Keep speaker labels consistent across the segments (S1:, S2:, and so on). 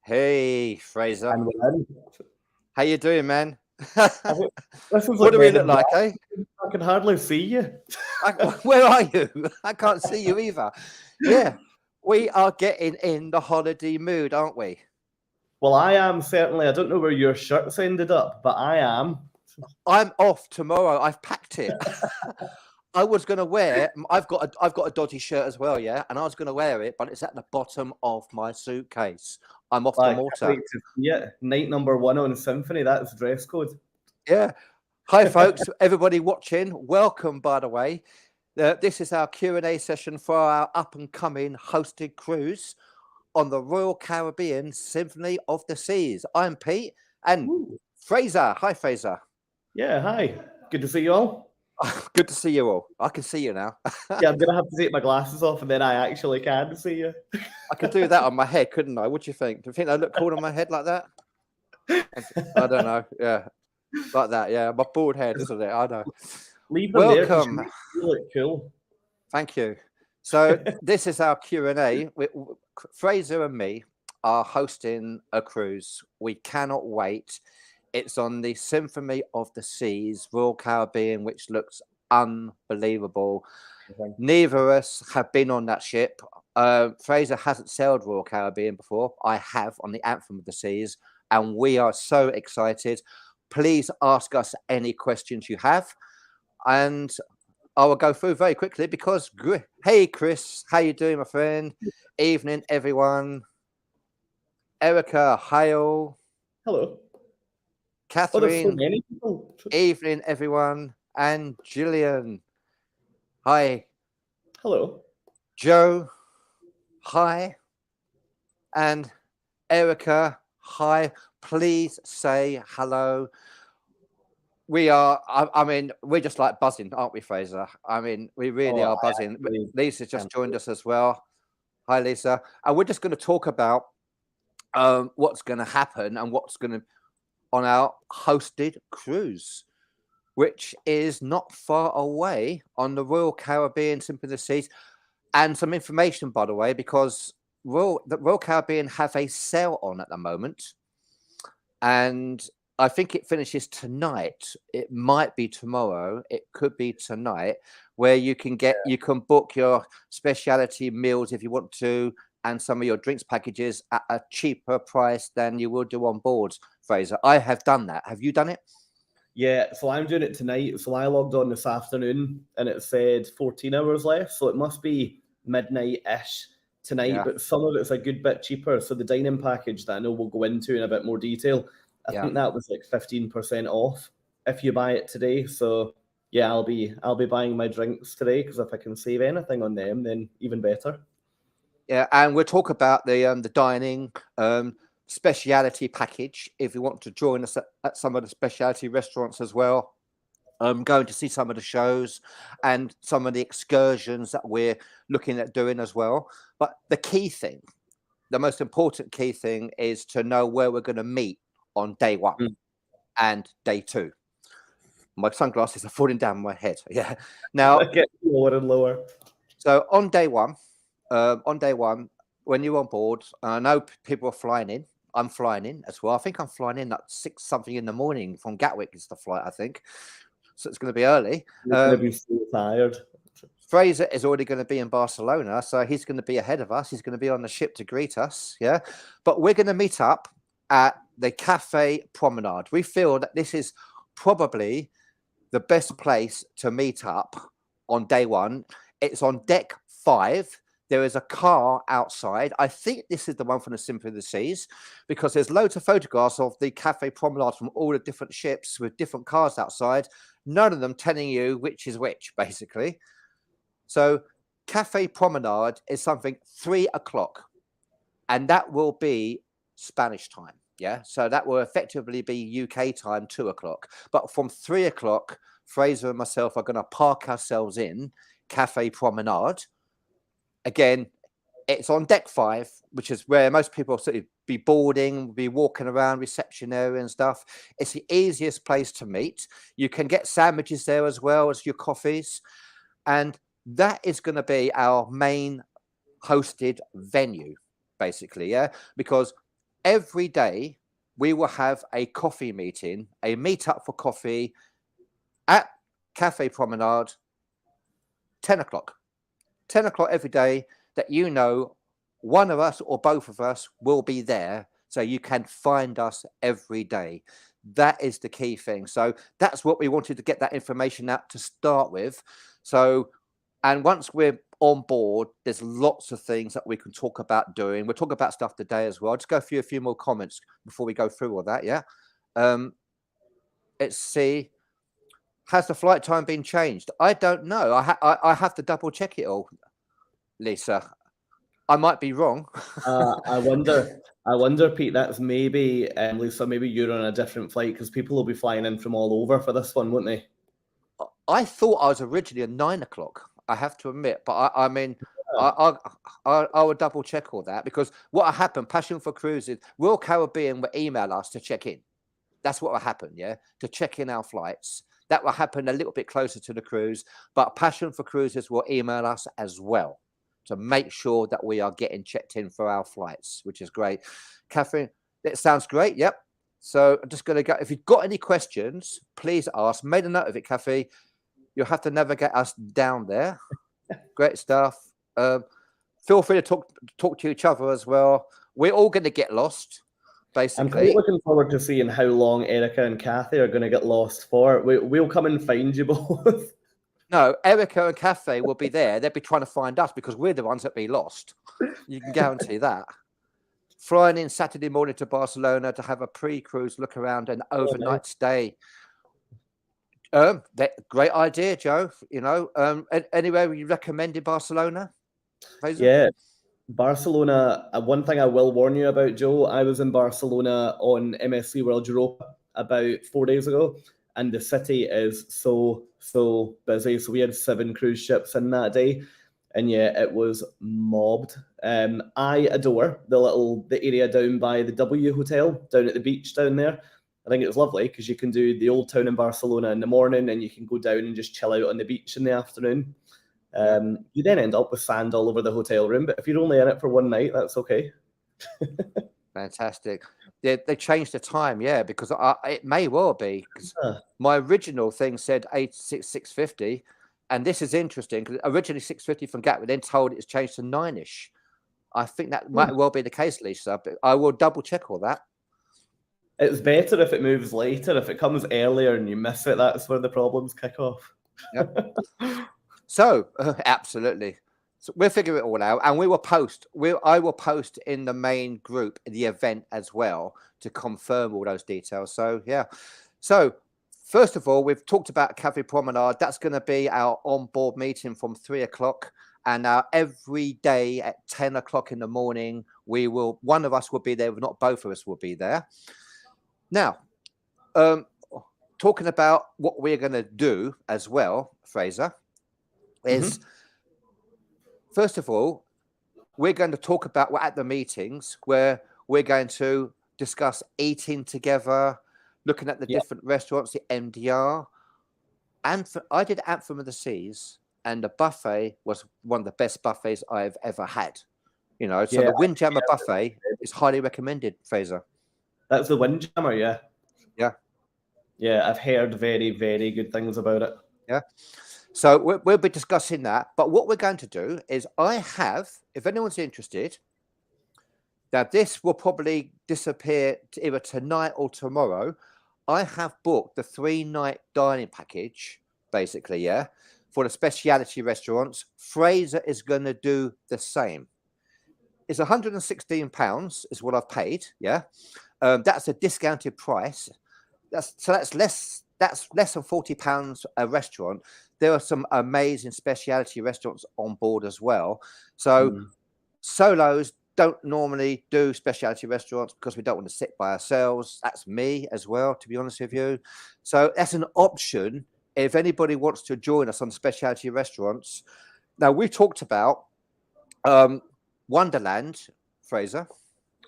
S1: Hey, Fraser.
S2: And we're in.
S1: How you doing, man?
S2: I think this is
S1: What
S2: like
S1: do we
S2: Men
S1: look
S2: in Black.
S1: like, eh?
S2: I can hardly see you.
S1: Where are you? I can't see you either. Yeah, we are getting in the holiday mood, aren't we?
S2: Well, I am certainly. I don't know where your shirt's ended up, but I am.
S1: I'm off tomorrow. I've packed it. I was going to wear. I've got a dodgy shirt as well, yeah, and I was going to wear it, but it's at the bottom of my suitcase. I'm off to
S2: Like, I
S1: Malta.
S2: can't wait to see it. Night number one on Symphony. That's dress code.
S1: Yeah. Hi, folks. Everybody watching. Welcome, by the way. This is our Q&A session for our up-and-coming hosted cruise on the Royal Caribbean Symphony of the Seas. I'm Pete and
S2: Woo.
S1: Fraser. Hi, Fraser.
S2: Yeah, hi. Good to see you all.
S1: Good to see you all. I can see you now.
S2: Yeah, I'm gonna have to take my glasses off, and then I actually can see you.
S1: I could do that on my head, couldn't I? What do you think? Do you think I look cool on my head like that? I don't know. Yeah, like that. Yeah, my bald head, isn't it? I know.
S2: Leave them there. 'Cause
S1: Welcome.
S2: you look cool.
S1: Thank you. So this is our Q&A. Fraser and me are hosting a cruise. We cannot wait. It's on the Symphony of the Seas, Royal Caribbean, which looks unbelievable.
S2: Okay.
S1: Neither of us have been on that ship. Fraser hasn't sailed Royal Caribbean before. I have on the Anthem of the Seas, and we are so excited. Please ask us any questions you have, and I will go through very quickly because, hey, Chris, how you doing, my friend? Evening, everyone. Erica, Hale.
S2: Hello.
S1: Catherine.
S2: Oh, there's so many people.
S1: Evening, everyone. And Gillian. Hi.
S2: Hello.
S1: Joe. Hi. And Erica. Hi. Please say hello. We are, I mean, we're just like buzzing, aren't we, Fraser? I mean, we really are buzzing. Lisa just joined us as well. Hi, Lisa. And we're just going to talk about what's going to happen and what's going to on our hosted cruise, which is not far away on the Royal Caribbean Symphony of the Seas. And some information, by the way, because the Royal Caribbean have a sale on at the moment. And I think it finishes tonight. It might be tomorrow. It could be tonight, where you can book your specialty meals if you want to, and some of your drinks packages at a cheaper price than you will do on board, Fraser. I have done that. Have you done it?
S2: Yeah, so I'm doing it tonight. So I logged on this afternoon and it said 14 hours left. So it must be midnight-ish tonight,
S1: Yeah.
S2: but some of it's a good bit cheaper. So the dining package that I know we'll go into in a bit more detail, I think that was like 15% off if you buy it today. So yeah, I'll be buying my drinks today because if I can save anything on them, then even better.
S1: Yeah, and we'll talk about the dining speciality package if you want to join us at some of the specialty restaurants as well. Going to see some of the shows and some of the excursions that we're looking at doing as well. But the key thing, the most important key thing, is to know where we're going to meet on day one and day two. My sunglasses are falling down my head. Yeah. Now
S2: get lower and lower.
S1: So on day one, when you're on board, I know people are flying in. I'm flying in as well. I think I'm flying in at 6 something in the morning from Gatwick is the flight, I think. So it's going to be early.
S2: You're going to be so tired.
S1: Fraser is already going to be in Barcelona, so he's going to be ahead of us. He's going to be on the ship to greet us. Yeah. But we're going to meet up at the Cafe Promenade. We feel that this is probably the best place to meet up on day one. It's on deck 5. There is a car outside. I think this is the one from the Symphony of the Seas because there's loads of photographs of the Cafe Promenade from all the different ships with different cars outside. None of them telling you which is which, basically. So Cafe Promenade is something 3 o'clock, and that will be Spanish time. Yeah, so that will effectively be UK time, 2 o'clock. But from 3 o'clock, Fraser and myself are going to park ourselves in Cafe Promenade. Again, it's on deck 5, which is where most people sort of be boarding, be walking around reception area and stuff. It's the easiest place to meet. You can get sandwiches there as well as your coffees. And that is going to be our main hosted venue, basically, yeah? Because every day we will have a coffee meeting, a meetup for coffee at Cafe Promenade, 10 o'clock. 10 o'clock every day, that you know one of us or both of us will be there, so you can find us every day. That is the key thing. So that's what we wanted to get that information out to start with. So, and once we're on board, there's lots of things that we can talk about doing. We'll talk about stuff today as well. I'll just go through a few more comments before we go through all that. Yeah. Let's see. Has the flight time been changed? I don't know. I have to double check it all, Lisa. I might be wrong.
S2: I wonder, Pete, that's maybe, Lisa, maybe you're on a different flight, because people will be flying in from all over for this one, won't they?
S1: I thought I was originally at 9 o'clock, I have to admit, but I mean, I would double check all that, because what happened, Passion for Cruises, Royal Caribbean will email us to check in. That's what will happen, yeah, to check in our flights. That will happen a little bit closer to the cruise, but Passion for Cruises will email us as well to make sure that we are getting checked in for our flights, which is great. Catherine, that sounds great. Yep. So I'm just going to go. If you've got any questions, please ask. Made a note of it, Kathy. You'll have to navigate us down there. Great stuff. Feel free to talk to each other as well. We're all going to get lost, basically.
S2: I'm quite looking forward to seeing how long Erica and Kathy are going to get lost for. We'll come and find you both.
S1: No, Erica and Cafe will be there. They'll be trying to find us because we're the ones that be lost. You can guarantee that. Flying in Saturday morning to Barcelona to have a pre-cruise look around and overnight stay. Great idea, Joe. You know, anywhere you recommend in Barcelona? Fraser?
S2: Yeah, Barcelona. One thing I will warn you about, Joe, I was in Barcelona on MSC World Europa about 4 days ago, and the city is so busy. So we had 7 cruise ships in that day, and yeah, it was mobbed. I adore the area down by the W Hotel down at the beach down there. I think it's lovely because you can do the old town in Barcelona in the morning, and you can go down and just chill out on the beach in the afternoon. You then end up with sand all over the hotel room, but if you're only in it for one night, that's okay.
S1: Fantastic. They changed the time, yeah, because it may well be. My original thing said 6:50, and this is interesting because originally 6:50 from Gatwick, then told it's changed to 9ish. I think that might well be the case, Lisa, but I will double check all that.
S2: It's better if it moves later. If it comes earlier and you miss it, that's where the problems kick off.
S1: Yep. So absolutely. So we'll figure it all out, and we will post. I will post in the main group the event as well to confirm all those details. So yeah. So first of all, we've talked about Cafe Promenade. That's going to be our onboard meeting from 3 o'clock, and every day at 10 o'clock in the morning, one of us will be there. If not both of us will be there. Now, talking about what we're going to do as well, Fraser, is. First of all, we're going to talk about at the meetings where we're going to discuss eating together, looking at the different restaurants, the MDR. And I did Symphony of the Seas, and the buffet was one of the best buffets I've ever had. You know, so the Windjammer buffet is highly recommended, Fraser.
S2: That's the Windjammer, yeah.
S1: Yeah.
S2: Yeah, I've heard very, very good things about it.
S1: Yeah. So we'll be discussing that. But what we're going to do is if anyone's interested, now this will probably disappear either tonight or tomorrow. I have booked the 3-night dining package, basically, yeah, for the specialty restaurants. Fraser is going to do the same. It's £116 is what I've paid, yeah. That's a discounted price. That's less than £40 a restaurant. There are some amazing specialty restaurants on board as well. So solos don't normally do specialty restaurants because we don't want to sit by ourselves. That's me as well, to be honest with you. So that's an option if anybody wants to join us on specialty restaurants. Now, we talked about Wonderland, Fraser.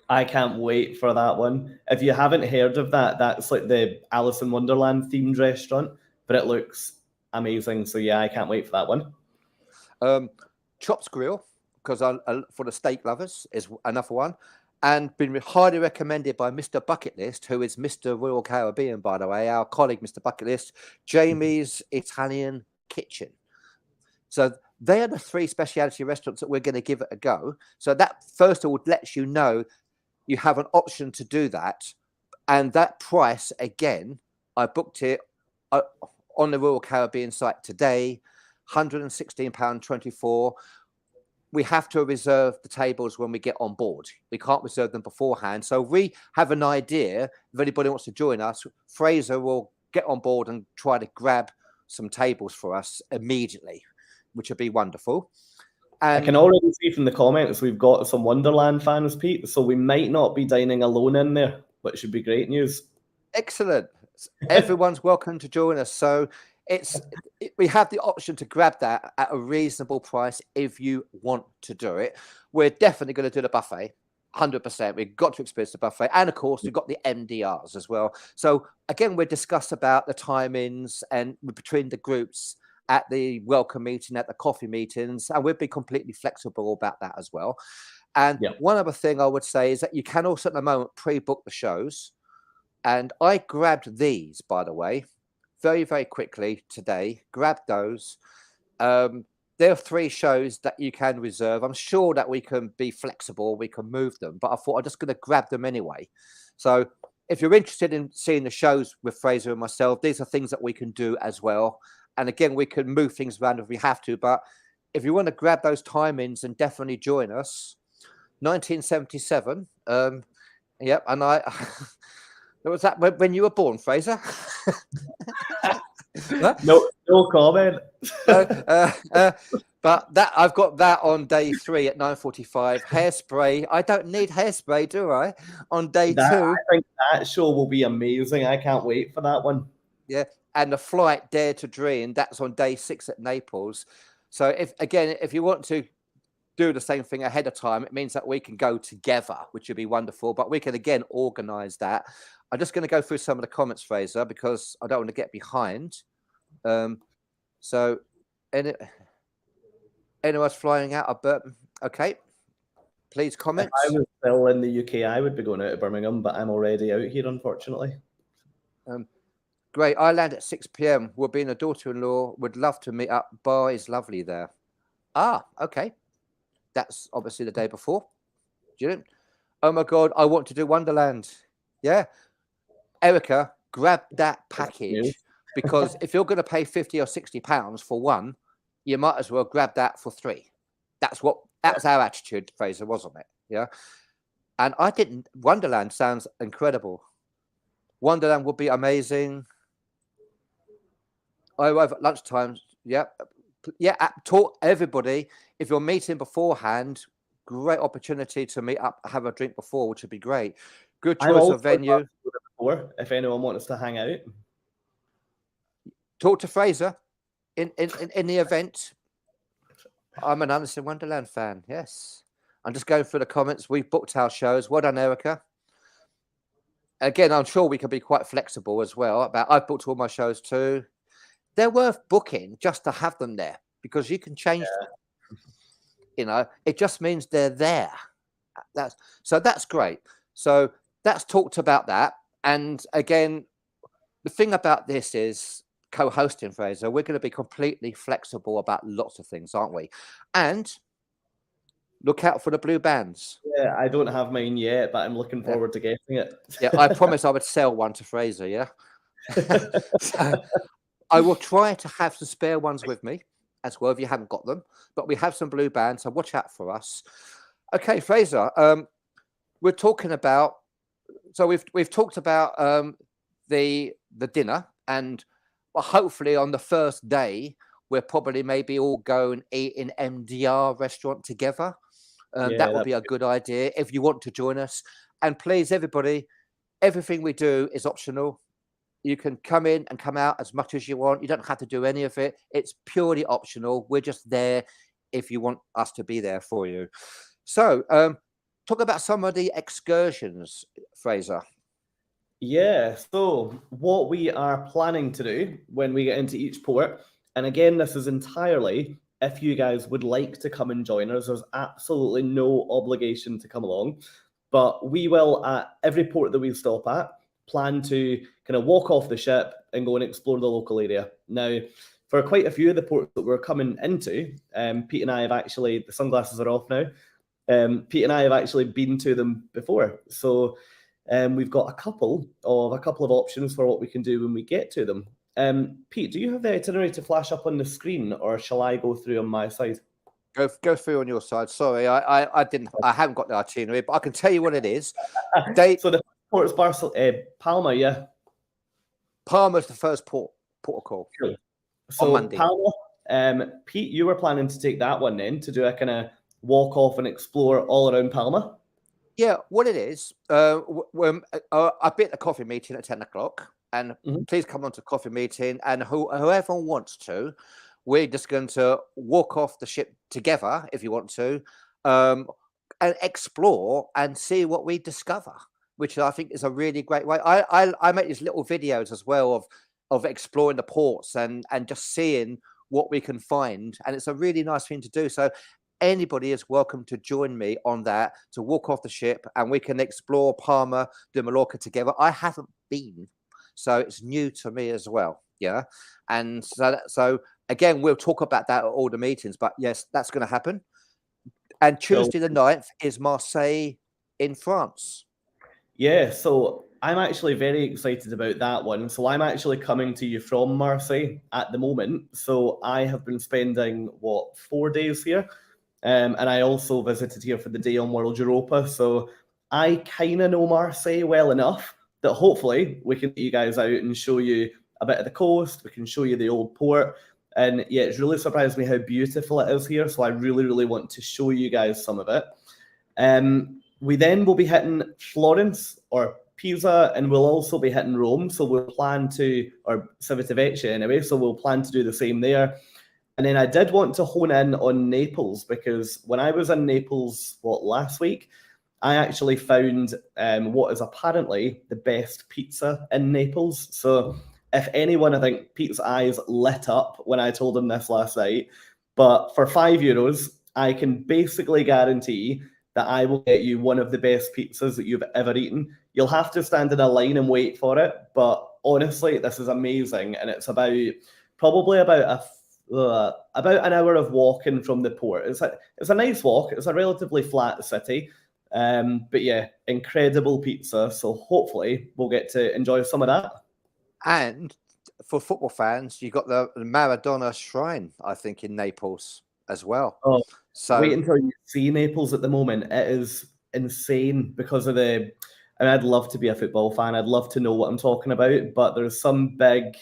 S2: I can't wait for that one. If you haven't heard of that, that's like the Alice in Wonderland themed restaurant, but it looks amazing. So yeah, I can't wait for that one.
S1: Chops Grill, because for the steak lovers is another one. and been highly recommended by Mr. Bucket List, who is Mr. Royal Caribbean, by the way, our colleague, Mr. Bucket List, Jamie's Italian Kitchen. So they are the 3 specialty restaurants that we're going to give it a go. So that first of all lets you know you have an option to do that. And that price, again, I booked it on the Royal Caribbean site today, £116.24. We have to reserve the tables when we get on board. We can't reserve them beforehand. So we have an idea. If anybody wants to join us, Fraser will get on board and try to grab some tables for us immediately, which would be wonderful. And
S2: I can already see from the comments we've got some Wonderland fans, Pete, so we might not be dining alone in there, which should be great news.
S1: Excellent. Everyone's welcome to join us. So we have the option to grab that at a reasonable price if you want to do it. We're definitely going to do the buffet, 100%. We've got to experience the buffet. And, of course, we've got the MDRs as well. So, again, we'll discuss about the timings and between the groups at the welcome meeting, at the coffee meetings, and we'll be completely flexible about that as well. And one other thing I would say is that you can also at the moment pre-book the shows. And I grabbed these, by the way, very, very quickly today. Grabbed those. There are 3 shows that you can reserve. I'm sure that we can be flexible. We can move them. But I thought I'm just going to grab them anyway. So if you're interested in seeing the shows with Fraser and myself, these are things that we can do as well. And again, we can move things around if we have to. But if you want to grab those timings and definitely join us, 1977. Yep. And was that when you were born, Fraser?
S2: No comment.
S1: But that I've got that on day 3 at 9:45. Hairspray. I don't need hairspray, do I? On day 2.
S2: I think that show will be amazing. I can't wait for that one.
S1: Yeah. And the flight Dare to Dream, that's on day 6 at Naples. So if you want to do the same thing ahead of time, it means that we can go together, which would be wonderful. But we can again organize that. I'm just going to go through some of the comments, Fraser, because I don't want to get behind. So anyone's flying out of Burton? Okay. Please comment.
S2: If I was still in the UK, I would be going out of Birmingham, but I'm already out here, unfortunately.
S1: Great. I land at 6 p.m. We'll be in a daughter-in-law. Would love to meet up. Bar is lovely there. Ah, okay. That's obviously the day before. Oh my God, I want to do Wonderland. Yeah. Erica, grab that package because if you're going to pay 50 or 60 pounds for one, you might as well grab that for 3. That's our attitude, Fraser, wasn't it? Yeah. And Wonderland sounds incredible. Wonderland would be amazing. I arrive at lunchtime. Yeah. Talk everybody. If you're meeting beforehand, great opportunity to meet up, have a drink before, which would be great. Good choice of venue.
S2: If anyone wants to hang out,
S1: talk to Fraser in the event. I'm an Alice in Wonderland fan. Yes, I'm just going through the comments. We've booked our shows. Well done, Erica. Again, I'm sure we can be quite flexible as well. I've booked all my shows too. They're worth booking just to have them there because you can change them. It just means they're there. That's great. So that's talked about that. And again, the thing about this is co-hosting, Fraser, we're going to be completely flexible about lots of things, aren't we? And look out for the blue bands.
S2: Yeah, I don't have mine yet, but I'm looking forward to getting it.
S1: Yeah, I promise I would sell one to Fraser, yeah? So I will try to have some spare ones with me as well if you haven't got them. But we have some blue bands, so watch out for us. Okay, Fraser, we're talking about... So we've talked about the dinner, and hopefully on the first day we'll probably maybe all go and eat in MDR restaurant together. That would be a good idea if you want to join us. And please, everybody, everything we do is optional. You can come in and come out as much as you want. You don't have to do any of it. It's purely optional. We're just there if you want us to be there for you. So talk about some of the excursions, Fraser.
S2: Yeah, so what we are planning to do when we get into each port, and again, this is entirely if you guys would like to come and join us, there's absolutely no obligation to come along. but we will, at every port that we stop at, plan to kind of walk off the ship and go and explore the local area. Now, for quite a few of the ports that we're coming into, Pete and I have actually, the sunglasses are off now, Pete and I have actually been to them before. So we've got a couple of options for what we can do when we get to them. Pete, do you have the itinerary to flash up on the screen, or shall I go through on my side?
S1: Go through on your side. Sorry, I haven't got the itinerary, but I can tell you what it is.
S2: So the port is Palma, yeah.
S1: Palma's the first port of call.
S2: Cool. So on Monday. Palma, Pete, you were planning to take that one then, to do a kind of walk off and explore all around Palma?
S1: Yeah, what it is, I've been at the coffee meeting at 10 o'clock, and please come on to coffee meeting, and whoever wants to, we're just going to walk off the ship together, if you want to, and explore and see what we discover, which I think is a really great way. I make these little videos as well of exploring the ports and just seeing what we can find, and it's a really nice thing to do. So anybody is welcome to join me on that, to walk off the ship, and we can explore Palma de Mallorca together. I haven't been, so it's new to me as well. Yeah, and so again, we'll talk about that at all the meetings, but yes, that's going to happen. And Tuesday the 9th is Marseille in France.
S2: Yeah, so I'm actually very excited about that one. So I'm actually coming to you from Marseille at the moment. So I have been spending, 4 days here? And I also visited here for the day on World Europa. So I kind of know Marseille well enough that hopefully we can get you guys out and show you a bit of the coast. We can show you the old port. And yeah, it's really surprised me how beautiful it is here. So I really, really want to show you guys some of it. We then will be hitting Florence or Pisa, and we'll also be hitting Rome. So we'll plan to, or Civitavecchia anyway, so we'll plan to do the same there. And then I did want to hone in on Naples, because when I was in Naples, last week, I actually found what is apparently the best pizza in Naples. So if anyone, I think Pete's eyes lit up when I told him this last night. But for €5, I can basically guarantee that I will get you one of the best pizzas that you've ever eaten. You'll have to stand in a line and wait for it, but honestly, this is amazing, and it's probably about an hour of walking from the port. It's a nice walk. It's a relatively flat city, but yeah, incredible pizza. So hopefully we'll get to enjoy some of that.
S1: And for football fans, you got the Maradona shrine, I think, in Naples as well.
S2: Oh, so wait until you see Naples at the moment. It is insane because of I'd love to be a football fan. I'd love to know what I'm talking about, but there's some big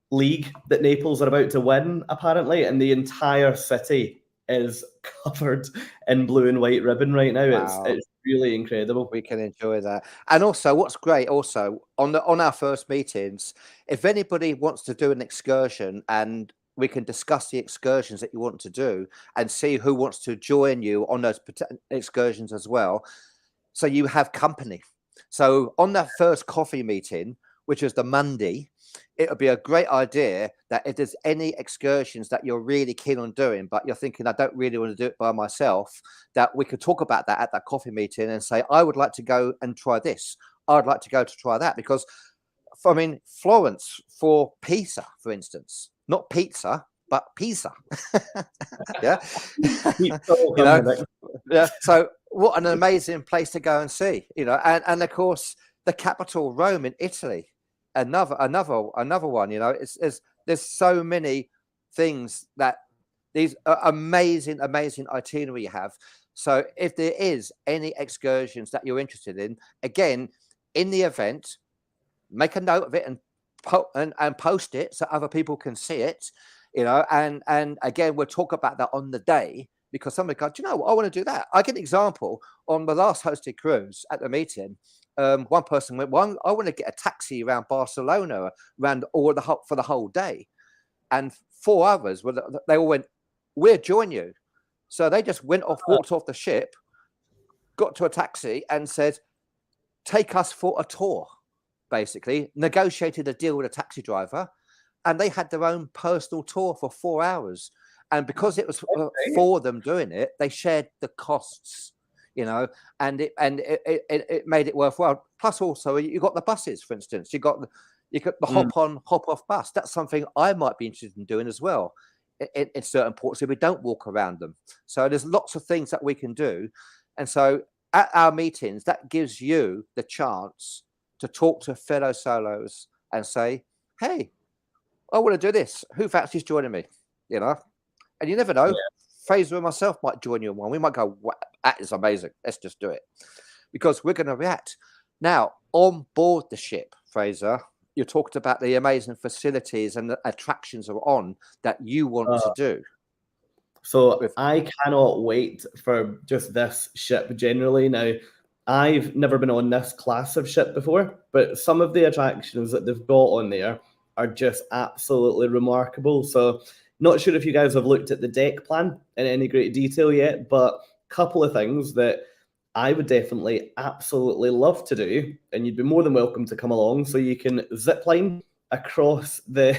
S2: league that Naples are about to win, apparently, and the entire city is covered in blue and white ribbon right now. Wow. It's really incredible.
S1: We can enjoy that. And also, what's great also on our first meetings, if anybody wants to do an excursion, and we can discuss the excursions that you want to do and see who wants to join you on those excursions as well. So you have company. So on that first coffee meeting, which is the Monday, it would be a great idea that if there's any excursions that you're really keen on doing, but you're thinking, I don't really want to do it by myself, that we could talk about that at that coffee meeting and say, I would like to go and try this. I'd like to go to try that. Because, I mean, Florence for Pisa, for instance, not pizza, but Pisa. Yeah. Yeah. So what an amazing place to go and see, and of course the capital, Rome, in Italy, another one. There's so many things that these amazing itinerary you have. So if there is any excursions that you're interested in, again, in the event, make a note of it and post it so other people can see it, and again, we'll talk about that on the day, because somebody goes, I want to do that. I get an example on the last hosted cruise at the meeting. One person went, I want to get a taxi around Barcelona, for the whole day. And 4 others, they all went, we'll join you. So they just walked off the ship, got to a taxi and said, take us for a tour. Basically negotiated a deal with a taxi driver, and they had their own personal tour for 4 hours. And because it was for them doing it, they shared the costs. and it made it worthwhile. Plus, also you got the buses, for instance. You got the hop on, hop off bus. That's something I might be interested in doing as well in certain ports, so we don't walk around them. So there's lots of things that we can do, and so at our meetings, that gives you the chance to talk to fellow solos and say, "Hey, I want to do this. Who fancies joining me?" And you never know. Yeah. Fraser and myself might join you in one. We might go, "Wow, that is amazing. Let's just do it," because we're going to react. Now, on board the ship, Fraser, you talked about the amazing facilities and the attractions are on that you want to do.
S2: So I cannot wait for just this ship generally. Now, I've never been on this class of ship before, but some of the attractions that they've got on there are just absolutely remarkable. So not sure if you guys have looked at the deck plan in any great detail yet, but a couple of things that I would definitely absolutely love to do, and you'd be more than welcome to come along. So you can zip line across the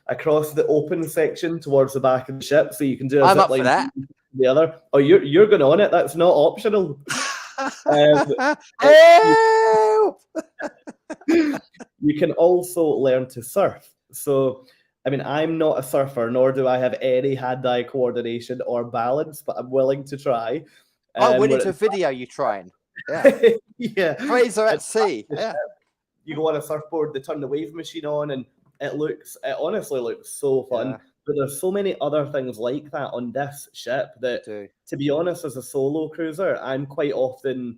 S2: across the open section towards the back of the ship, so you can do a zip line from the other. Oh, you're going on it. That's not optional. You can also learn to surf. So, I mean, I'm not a surfer, nor do I have any hand-eye coordination or balance, but I'm willing to try.
S1: I'm willing to video you trying. Yeah.
S2: Yeah.
S1: Fraser at sea. Yeah.
S2: You go on a surfboard, they turn the wave machine on, and it honestly looks so fun. Yeah. But there's so many other things like that on this ship that, to be honest, as a solo cruiser, I'm quite often,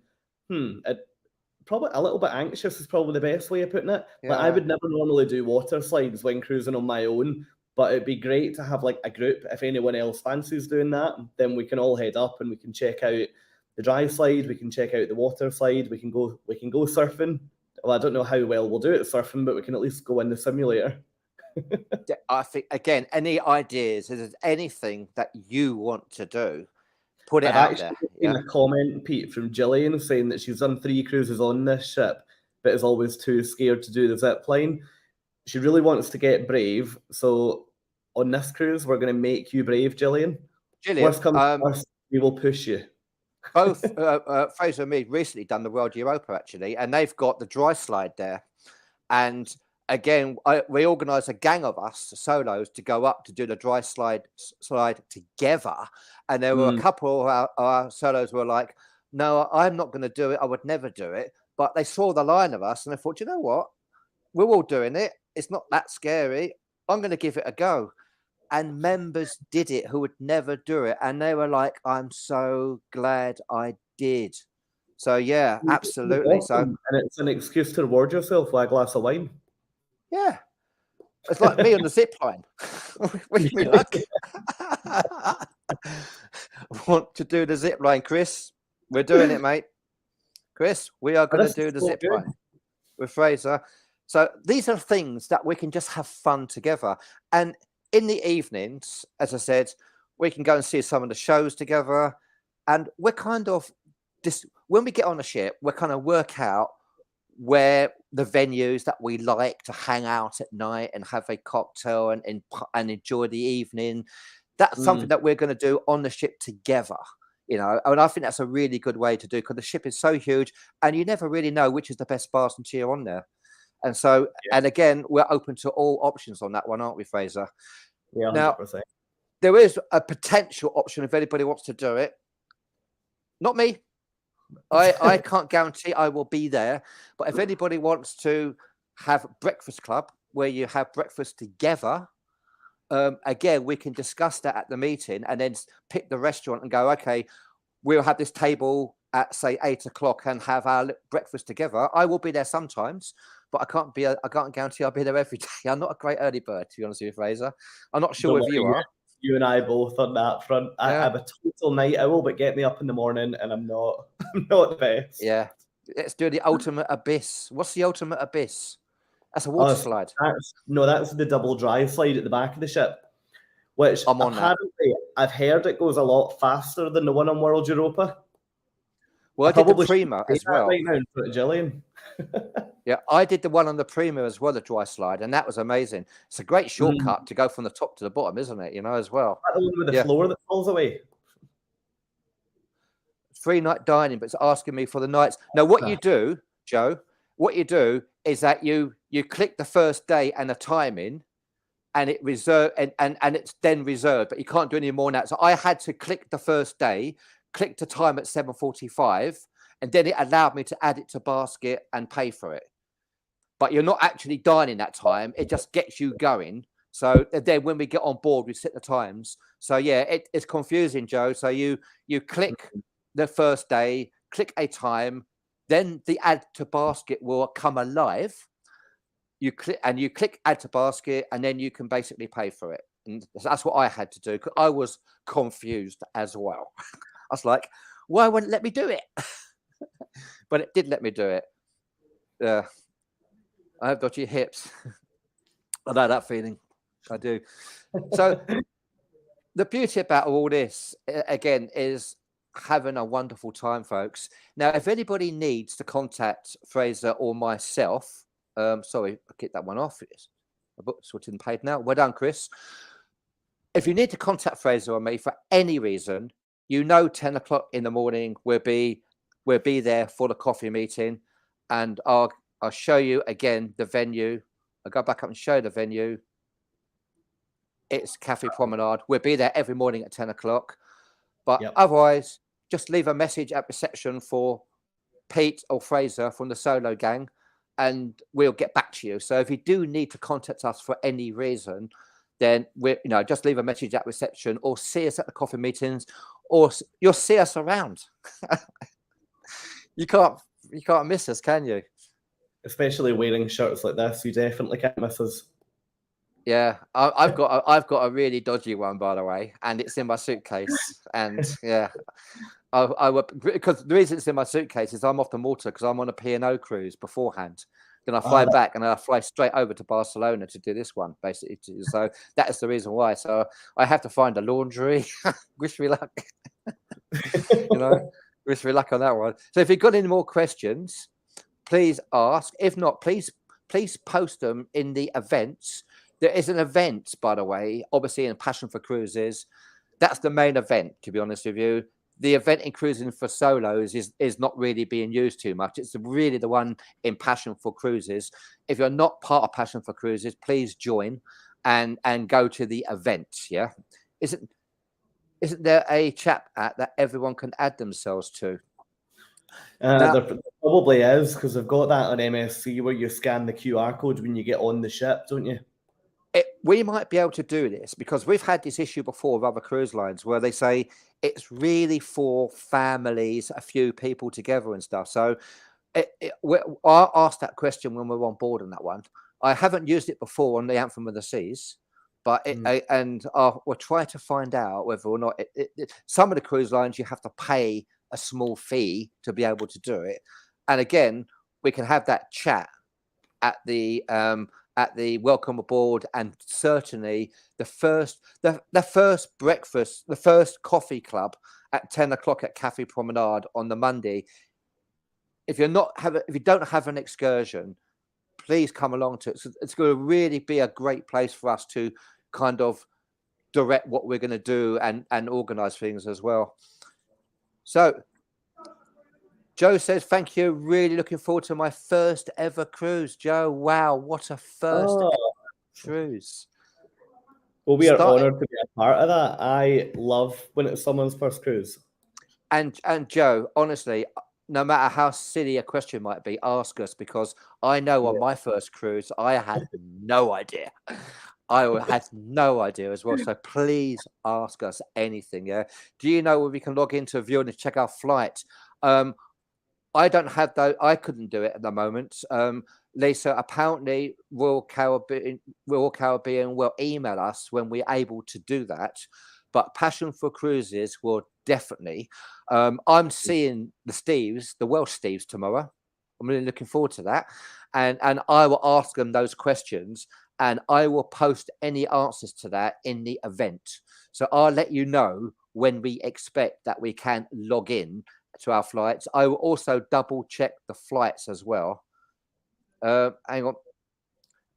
S2: probably a little bit anxious is probably the best way of putting it. Yeah. But I would never normally do water slides when cruising on my own. But it'd be great to have like a group. If anyone else fancies doing that, then we can all head up and we can check out the dry slide. We can check out the water slide. We can go surfing. Well, I don't know how well we'll do it surfing, but we can at least go in the simulator.
S1: I think, again, any ideas, if there's anything that you want to do, put it out there.
S2: I've actually seen a comment, Pete, from Gillian saying that she's done 3 cruises on this ship, but is always too scared to do the zip line. She really wants to get brave. So on this cruise, we're going to make you brave, Gillian. Worst comes to worst, we will push you.
S1: Both Fraser and me recently done the World Europa, actually, and they've got the dry slide there. And again, we organised a gang of us solos to go up to do the dry slide together. And there were a couple of our solos were like, "No, I'm not going to do it. I would never do it." But they saw the line of us and they thought, "You know what? We're all doing it. It's not that scary. I'm going to give it a go." And members did it who would never do it. And they were like, "I'm so glad I did." So, yeah, absolutely.
S2: Awesome. And it's an excuse to reward yourself with a glass of wine.
S1: Yeah. It's like me on the zip line. Wish me luck. I want to do the zip line, Chris. We're doing it, mate. Chris, we are going to do the zip line with Fraser. So these are things that we can just have fun together. And in the evenings, as I said, we can go and see some of the shows together. And we're kind of when we get on a ship, we're kind of work out where the venues that we like to hang out at night and have a cocktail and enjoy the evening. That's something that we're going to do on the ship together. And I think that's a really good way to do, because the ship is so huge and you never really know which is the best bars and cheer on there. And so, and again, we're open to all options on that one, aren't we, Fraser?
S2: Yeah, 100%.
S1: Now, there is a potential option if anybody wants to do it. Not me. I can't guarantee I will be there. But if anybody wants to have breakfast club where you have breakfast together, again, we can discuss that at the meeting and then pick the restaurant and go, okay, we'll have this table at, say, 8 o'clock and have our breakfast together. I will be there sometimes, but I can't guarantee I'll be there every day. I'm not a great early bird, to be honest with you, Fraser. I'm not sure if you are.
S2: You and I both on that front. I'm a total night owl, but get me up in the morning and I'm not the best.
S1: Yeah. Let's do the ultimate abyss. What's the ultimate abyss? That's a water slide.
S2: That's the double dry slide at the back of the ship, which
S1: I'm on
S2: apparently I've heard it goes a lot faster than the one on World Europa.
S1: Well, I did the Prima as well.
S2: Right now, Gillian.
S1: Yeah, I did the one on the Prima as well, the dry slide, and that was amazing. It's a great shortcut to go from the top to the bottom, isn't it? As well.
S2: That the one with the floor that falls away.
S1: 3-night dining, but it's asking me for the nights. Now, what you do, Joe, what you do is that you click the first day and a time in, and it and it's then reserved, but you can't do any more now. So I had to click the first day, click the time at 7:45, and then it allowed me to add it to basket and pay for it. But you're not actually dining that time. It just gets you going. So then when we get on board, we set the times. So yeah, it's confusing, Joe. So you click the first day, click a time, then the add to basket will come alive. You click add to basket, and then you can basically pay for it. And that's what I had to do, because I was confused as well. I was like, why wouldn't it let me do it? But it did let me do it. I have dodgy hips. I know that feeling. I do. So the beauty about all this, again, is having a wonderful time, folks. Now, if anybody needs to contact Fraser or myself, sorry, I kicked that one off. My book's switching paid now. Well done, Chris. If you need to contact Fraser or me for any reason, 10 o'clock in the morning, we'll be there for the coffee meeting, and I'll show you again the venue. I'll go back up and show the venue. It's Cafe Promenade. We'll be there every morning at 10 o'clock. But otherwise, just leave a message at reception for Pete or Fraser from the Solo Gang, and we'll get back to you. So if you do need to contact us for any reason, then just leave a message at reception, or see us at the coffee meetings, or you'll see us around. You can't miss us, can you?
S2: Especially wearing shirts like this, you definitely can't miss us.
S1: Yeah, I've got a really dodgy one, by the way, and it's in my suitcase. And yeah, because the reason it's in my suitcase is I'm off to Malta because I'm on a P&O cruise beforehand. Then I fly back, and I fly straight over to Barcelona to do this one, basically. So that is the reason why. So I have to find a laundry. Wish me luck. Wish me luck on that one. So if you've got any more questions, please ask. If not, please post them in the events. There is an event, by the way, obviously in Passion for Cruises. That's the main event, to be honest with you. The event in Cruising for Solos is not really being used too much. It's really the one in Passion for Cruises. If you're not part of Passion for Cruises, please join and go to the event. Yeah, isn't there a chat app that everyone can add themselves to?
S2: There probably is, because I've got that on MSC where you scan the QR code when you get on the ship, don't you?
S1: We might be able to do this, because we've had this issue before with other cruise lines where they say it's really for families, a few people together and stuff. So I asked that question when we were on board on that one. I haven't used it before on the Anthem of the Seas, but we'll try to find out whether or not some of the cruise lines you have to pay a small fee to be able to do it. And again, we can have that chat at the welcome aboard, and certainly the first breakfast, the first coffee club at 10 o'clock at Cafe Promenade on the Monday. If you don't have an excursion, please come along to it. So it's going to really be a great place for us to kind of direct what we're going to do and organize things as well. So Joe says, thank you. Really looking forward to my first ever cruise. Joe, wow, what a first ever cruise.
S2: Well, we are honoured to be a part of that. I love when it's someone's first cruise.
S1: And Joe, honestly, no matter how silly a question might be, ask us, because I know on my first cruise, I had no idea. I had no idea as well. So please ask us anything. Yeah. Do you know where we can log into View and check our flight? I don't have those. I couldn't do it at the moment. Lisa, apparently Royal Caribbean will email us when we're able to do that. But Passion for Cruises will definitely. I'm seeing the Welsh Steves tomorrow. I'm really looking forward to that. And I will ask them those questions, and I will post any answers to that in the event. So I'll let you know when we expect that we can log in to our flights. I will also double check the flights as well. Hang on.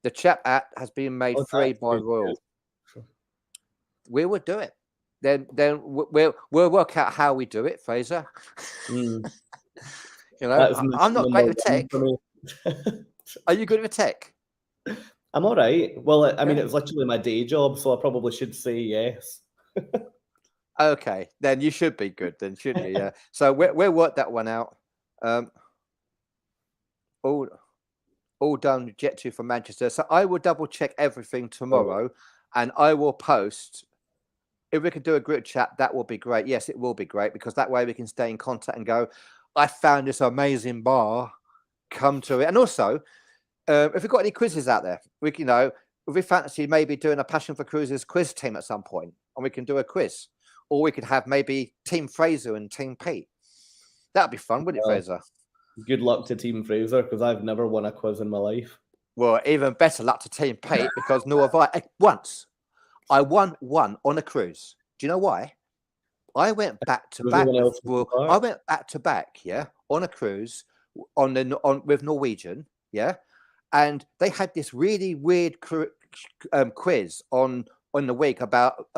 S1: The chat app has been made free by Royal. Sure. We will do it. then we'll work out how we do it, Fraser.
S2: Mm.
S1: You know,
S2: That's
S1: I'm not great with tech.
S2: for me.
S1: Are you good with tech?
S2: I'm all right. Well, I mean,
S1: Yeah.
S2: it's literally my day job, so I probably should say yes.
S1: Okay, then you should be good, then, shouldn't you? Yeah. So we'll work that one out. All done. Jet to from Manchester. So I will double check everything tomorrow, and I will post. If we could do a group chat, that will be great. Yes, it will be great, because that way we can stay in contact and go, I found this amazing bar. Come to it. And also, if we've got any quizzes out there, we can, if we fancy maybe doing a Passion for Cruises quiz team at some point, and we can do a quiz, or we could have maybe Team Fraser and Team Pete. That'd be fun, wouldn't it, Fraser?
S2: Good luck to Team Fraser, because I've never won a quiz in my life.
S1: Well, even better luck to Team Pete, because nor have I. Once I won one on a cruise. Do you know why? I went back to back. I went back to back, yeah, on a cruise with Norwegian, yeah, and they had this really weird quiz on the week about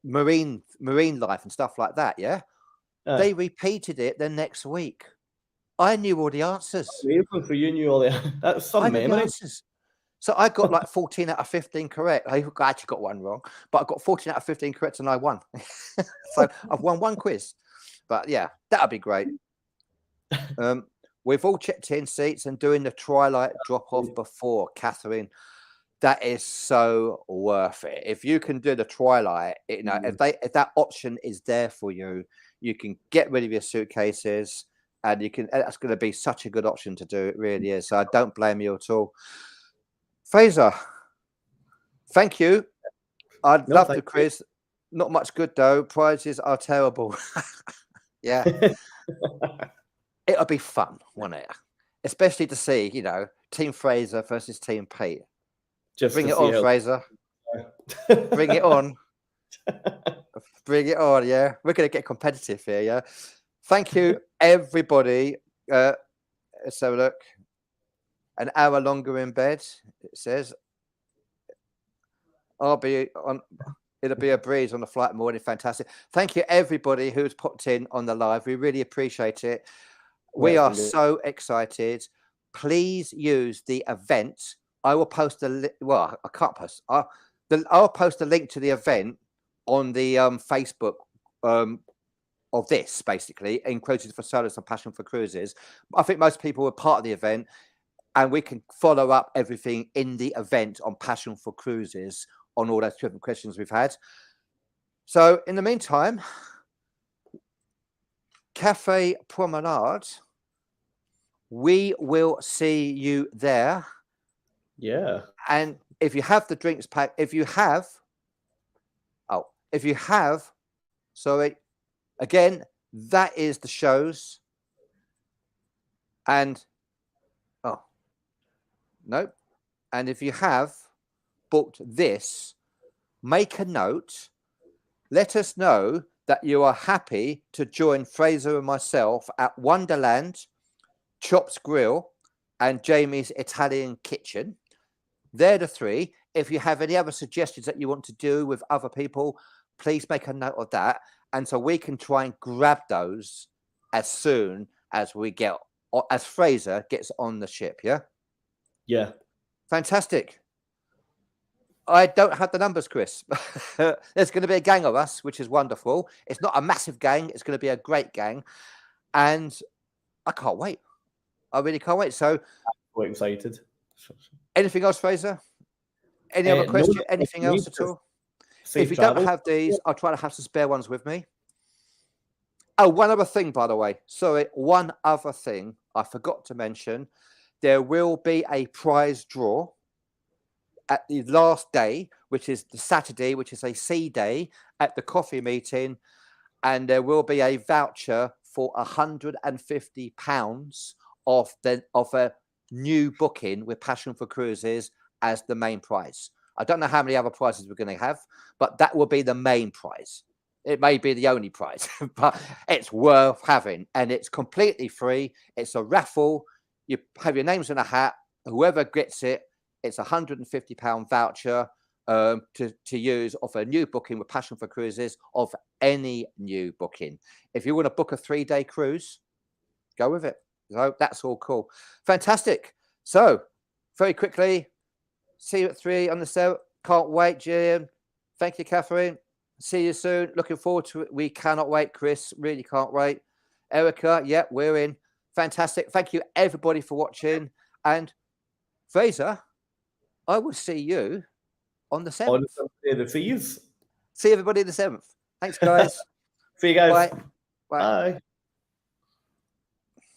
S1: marine life and stuff like that. Yeah, they repeated it the next week. I knew all the answers.
S2: So you knew all the. That's some memory.
S1: So I got like 14 out of 15 correct. I actually got one wrong, but I got 14 out of 15 correct, and I won. So I've won one quiz. But yeah, that'd be great. We've all checked in seats and doing the twilight drop off before, Catherine. That is so worth it. If you can do the twilight, if that option is there for you, you can get rid of your suitcases, and you can. That's going to be such a good option to do. It really is. So I don't blame you at all. Fraser, thank you. I'd love the quiz. Not much good though. Prizes are terrible. Yeah. It'll be fun, won't it? Especially to see, Team Fraser versus Team Pete. Just bring it on, Fraser. Bring it on. Bring it on, yeah. We're going to get competitive here, yeah. Thank you, everybody. Let's have a look. An hour longer in bed, it says. It'll be a breeze on the flight morning. Fantastic. Thank you, everybody who's popped in on the live. We really appreciate it. We are so excited. Please use the event. I will post I can't post. I'll post a link to the event on the Facebook of this, basically, Encroaches for Solos and Passion for Cruises. I think most people were part of the event, and we can follow up everything in the event on Passion for Cruises on all those different questions we've had. So in the meantime, Cafe Promenade, we will see you there.
S2: Yeah.
S1: And if you have the drinks pack, sorry, again, that is the shows. And nope. And if you have booked this, make a note. Let us know that you are happy to join Fraser and myself at Wonderland, Chops Grill, and Jamie's Italian Kitchen. They're the three. If you have any other suggestions that you want to do with other people, please make a note of that. And so we can try and grab those as soon as as Fraser gets on the ship. Yeah.
S2: Yeah.
S1: Fantastic. I don't have the numbers, Chris. There's going to be a gang of us, which is wonderful. It's not a massive gang. It's going to be a great gang. And I can't wait. I really can't wait. So,
S2: I'm excited.
S1: Anything else, Fraser? Any other question?
S2: No,
S1: anything else at all? If you don't have these, I'll try to have some spare ones with me. Oh, one other thing, by the way. Sorry, one other thing I forgot to mention. There will be a prize draw at the last day, which is the Saturday, which is a sea day at the coffee meeting. And there will be a voucher for £150 of a new booking with Passion for Cruises as the main prize. I don't know how many other prizes we're going to have, but that will be the main prize. It may be the only prize, but it's worth having, and it's completely free. It's a raffle. You have your names in a hat. Whoever gets it, it's £150 voucher. to use of a new booking with Passion for Cruises, of any new booking. If you want to book a 3-day cruise, go with it. So that's all cool. Fantastic. So very quickly, see you at 3 on the 7th. Can't wait, Jillian. Thank you, Catherine. See you soon. Looking forward to it. We cannot wait, Chris. Really can't wait. Erica, yeah, we're in. Fantastic. Thank you, everybody, for watching. And Fraser, I will see you on the 7th.
S2: On Symphony Of The Seas.
S1: See everybody the 7th. Thanks, guys.
S2: See you guys.
S1: Bye. Bye.
S2: Bye.